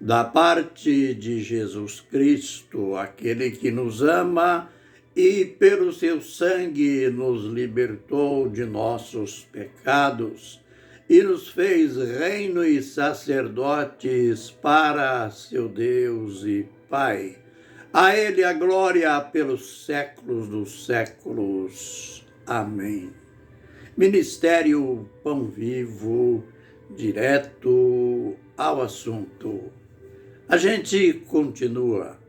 da parte de Jesus Cristo, aquele que nos ama e pelo seu sangue nos libertou de nossos pecados e nos fez reino e sacerdotes para seu Deus e Pai. A Ele a glória pelos séculos dos séculos. Amém. Ministério Pão Vivo, direto ao assunto. A gente continua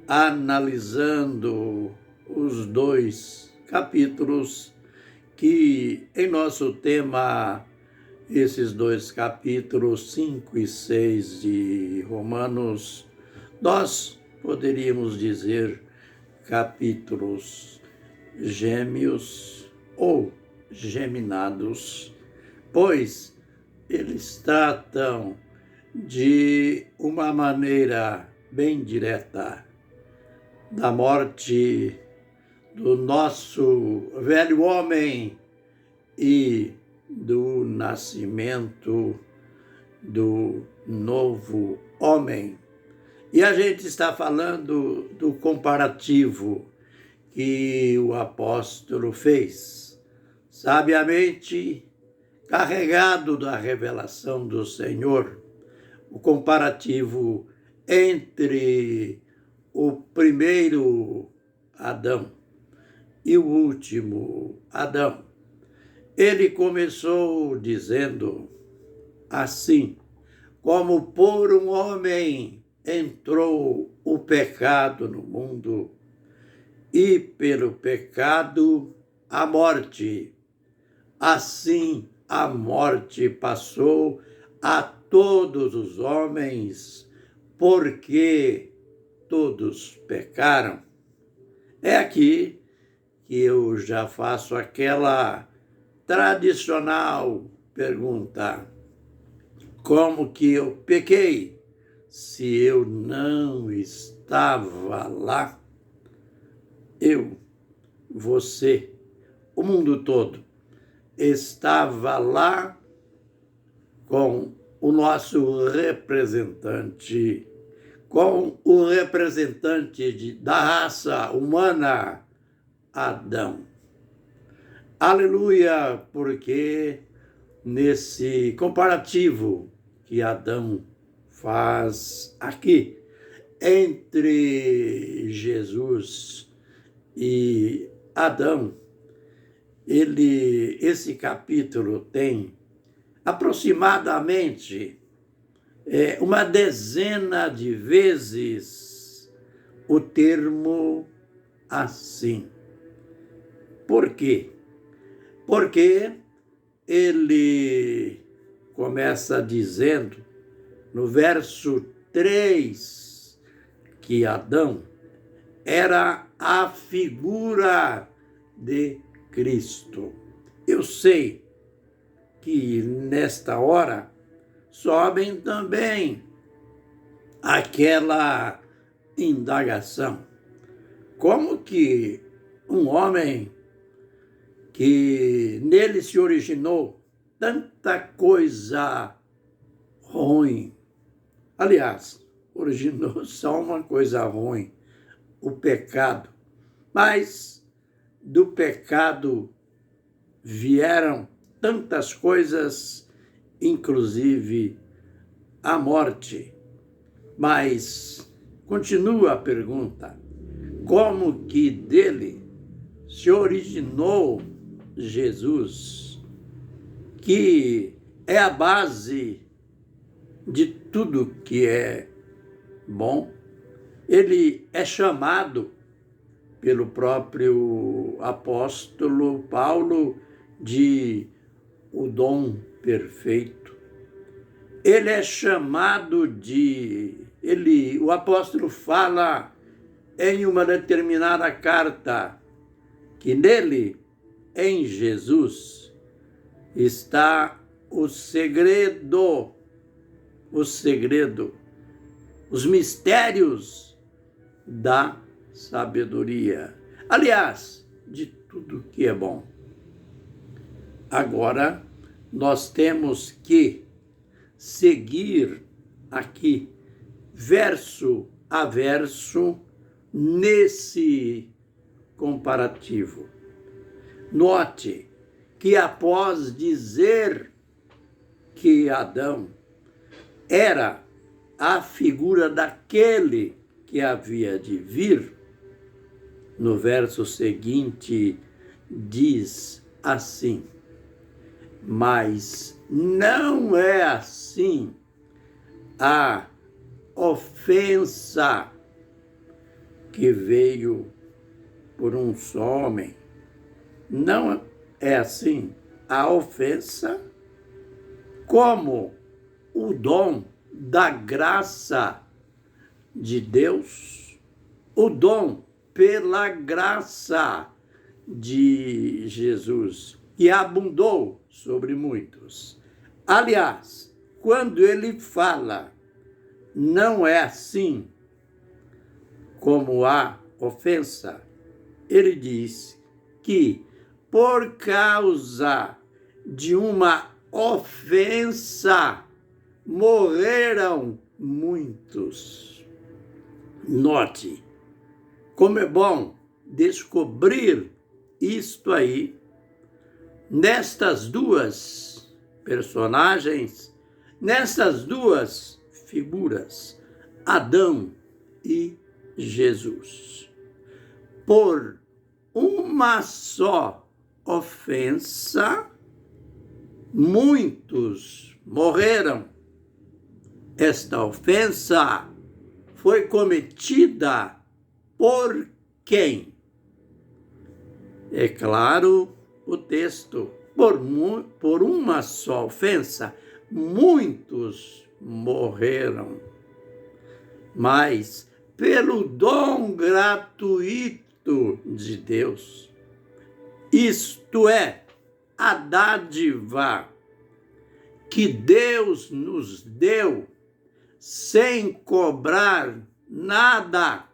analisando os dois capítulos que, em nosso tema, esses dois capítulos 5 e 6 de Romanos, nós poderíamos dizer capítulos gêmeos ou geminados, pois eles tratam de uma maneira bem direta da morte do nosso velho homem e do nascimento do novo homem. E a gente está falando do comparativo que o apóstolo fez, sabiamente carregado da revelação do Senhor, o comparativo entre o primeiro Adão e o último Adão. Ele começou dizendo assim: como por um homem entrou o pecado no mundo, e pelo pecado a morte, assim a morte passou a todos os homens, porque todos pecaram. É aqui que eu já faço aquela tradicional pergunta: como que eu pequei se eu não estava lá? Eu, você, o mundo todo estava lá com o nosso representante, com o representante da raça humana, Adão. Aleluia, porque nesse comparativo que Adão faz aqui entre Jesus e Adão, esse capítulo tem aproximadamente uma dezena de vezes o termo assim. Por quê? Porque ele começa dizendo, no verso 3, que Adão era a figura de Cristo. Eu sei que nesta hora sobem também aquela indagação: como que um homem que nele se originou tanta coisa ruim, aliás, originou só uma coisa ruim, o pecado, mas do pecado vieram tantas coisas, inclusive a morte. Mas continua a pergunta: como que dele se originou Jesus, que é a base de tudo que é bom? Ele é chamado pelo próprio apóstolo Paulo de o dom perfeito. Ele é chamado o apóstolo fala em uma determinada carta que nele, em Jesus, está o segredo, os mistérios da sabedoria. Aliás, de tudo que é bom. Agora, nós temos que seguir aqui verso a verso nesse comparativo. Note que após dizer que Adão era a figura daquele que havia de vir, no verso seguinte diz assim: mas não é assim a ofensa que veio por um só homem. Não é assim a ofensa, como o dom da graça de Deus, o dom pela graça de Jesus, que abundou sobre muitos. Aliás, quando ele fala, não é assim como a ofensa, ele diz que por causa de uma ofensa morreram muitos. Note como é bom descobrir isto aí nestas duas personagens, nessas duas figuras, Adão e Jesus. Por uma só ofensa, muitos morreram. Esta ofensa foi cometida por quem? É claro, o texto, por uma só ofensa, muitos morreram. Mas pelo dom gratuito de Deus, isto é, a dádiva que Deus nos deu sem cobrar nada,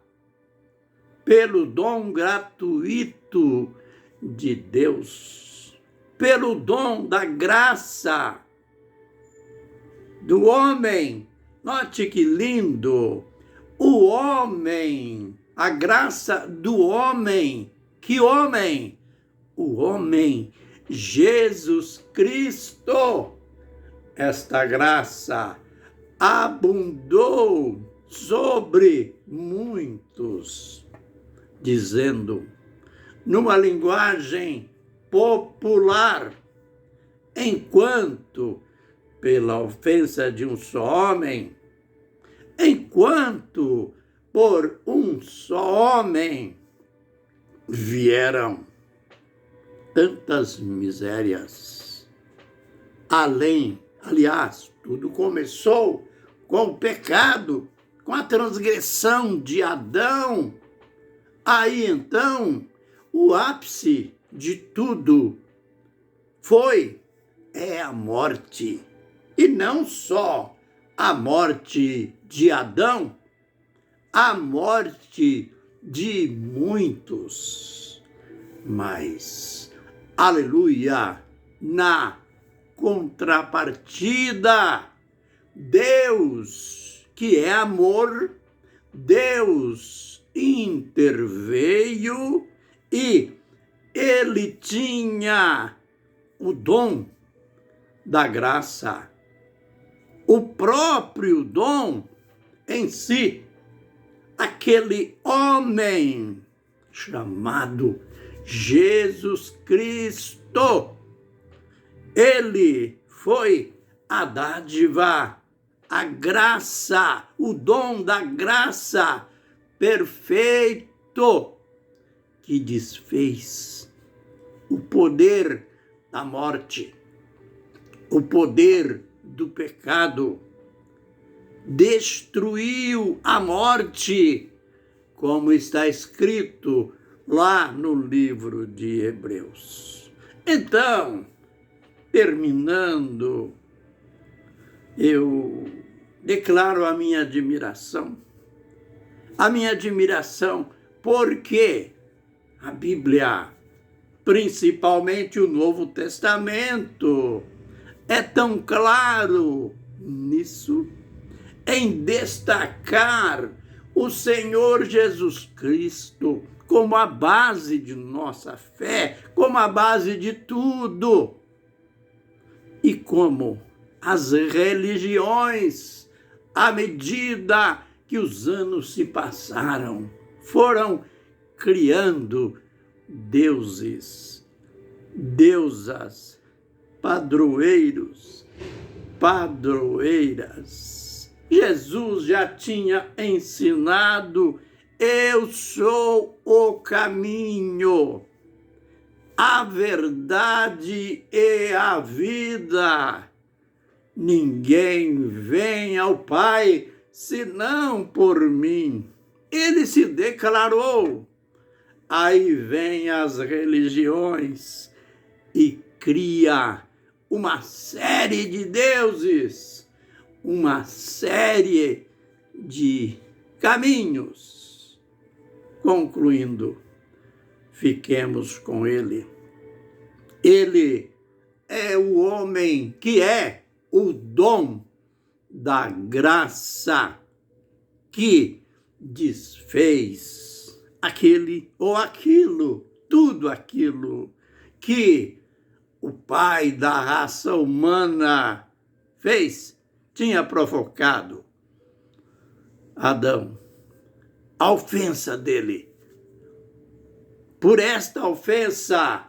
pelo dom gratuito de Deus, pelo dom da graça do homem. Note que lindo! O homem, a graça do homem. Que homem? O homem, Jesus Cristo. Esta graça abundou sobre muitos, dizendo, numa linguagem popular, enquanto pela ofensa de um só homem, enquanto por um só homem vieram tantas misérias. Aliás, tudo começou com o pecado, com a transgressão de Adão. Aí então, o ápice de tudo é a morte. E não só a morte de Adão, a morte de muitos. Mas, aleluia, na contrapartida, Deus, que é amor, Deus interveio e ele tinha o dom da graça, o próprio dom em si, aquele homem chamado Jesus Cristo. Ele foi a dádiva, a graça, o dom da graça perfeito que desfez o poder da morte, o poder do pecado, destruiu a morte, como está escrito lá no livro de Hebreus. Então, terminando, eu declaro a minha admiração porque a Bíblia, principalmente o Novo Testamento, é tão claro nisso, em destacar o Senhor Jesus Cristo como a base de nossa fé, como a base de tudo. E como as religiões, à medida que os anos se passaram, foram criando deuses, deusas, padroeiros, padroeiras. Jesus já tinha ensinado: eu sou o caminho, a verdade e a vida. Ninguém vem ao Pai senão por mim. Ele se declarou. Aí vem as religiões e cria uma série de deuses, uma série de caminhos. Concluindo, fiquemos com ele. Ele é o homem que é o dom da graça que desfez aquele ou aquilo, tudo aquilo que o pai da raça humana fez, tinha provocado Adão. A ofensa dele. Por esta ofensa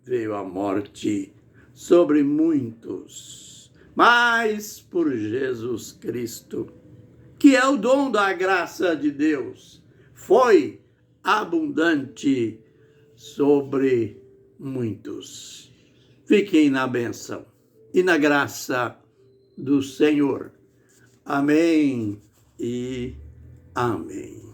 veio a morte sobre muitos, mas por Jesus Cristo, que é o dom da graça de Deus, foi abundante sobre muitos. Fiquem na bênção e na graça do Senhor. Amém e amém.